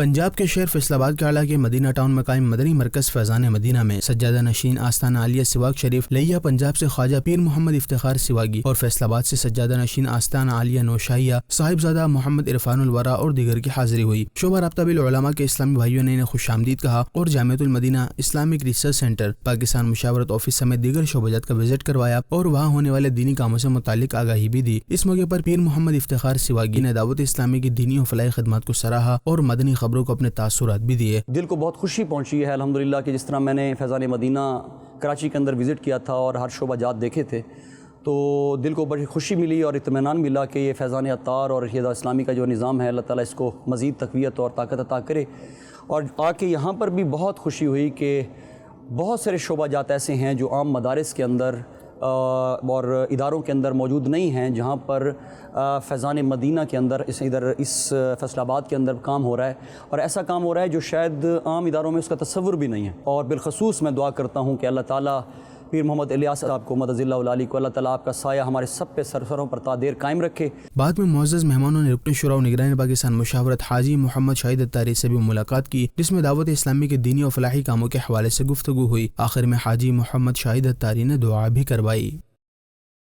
پنجاب کے شہر فیصل آباد کے علاقے مدینہ ٹاؤن میں قائم مدنی مرکز فیضان مدینہ میں سجادہ نشین آستانہ عالیہ سواگ شریف لیا پنجاب سے خواجہ پیر محمد افتخار سواگی اور فیصل آباد سے سجادہ نشین آستانہ عالیہ نوشاہیہ صاحبزادہ محمد عرفان الورا اور دیگر کی حاضری ہوئی۔ شعبہ رابطہ بالعلماء کے اسلامی بھائیوں نے انہیں خوش آمدید کہا اور جامعۃ المدینہ اسلامک ریسرچ سینٹر، پاکستان مشاورت آفس سمیت دیگر شعبہ جات کا وزٹ کروایا اور وہاں ہونے والے دینی کاموں سے متعلق آگاہی بھی دی۔ اس موقع پر پیر محمد افتخار سواگی نے دعوت اسلامی کی دینی و فلاحی خدمات کو سراہا اور مدنی خبروں کو اپنے تاثرات بھی دیے۔ دل کو بہت خوشی پہنچی ہے الحمدللہ کہ جس طرح میں نے فیضان مدینہ کراچی کے اندر وزٹ کیا تھا اور ہر شعبہ جات دیکھے تھے تو دل کو بڑی خوشی ملی اور اطمینان ملا کہ یہ فیضان عطار اور رشیدہ اسلامی کا جو نظام ہے اللہ تعالیٰ اس کو مزید تقویت اور طاقت عطا کرے۔ اور آ کے یہاں پر بھی بہت خوشی ہوئی کہ بہت سارے شعبہ جات ایسے ہیں جو عام مدارس کے اندر اور اداروں کے اندر موجود نہیں ہیں، جہاں پر فیضان مدینہ کے اندر اس فیصل آباد کے اندر کام ہو رہا ہے، اور ایسا کام ہو رہا ہے جو شاید عام اداروں میں اس کا تصور بھی نہیں ہے۔ اور بالخصوص میں دعا کرتا ہوں کہ اللہ تعالیٰ پیر محمد الیاس صاحب کو مدد اللہ العالی کو اللہ تعالیٰ آپ کا سایہ ہمارے سب پہ سروں پر تا دیر قائم رکھے۔ بعد میں معزز مہمانوں نے رکن شورا و نگران پاکستان مشاورت حاجی محمد شاہد اتاری سے بھی ملاقات کی، جس میں دعوت اسلامی کے دینی و فلاحی کاموں کے حوالے سے گفتگو ہوئی۔ آخر میں حاجی محمد شاہد اتاری نے دعا بھی کروائی۔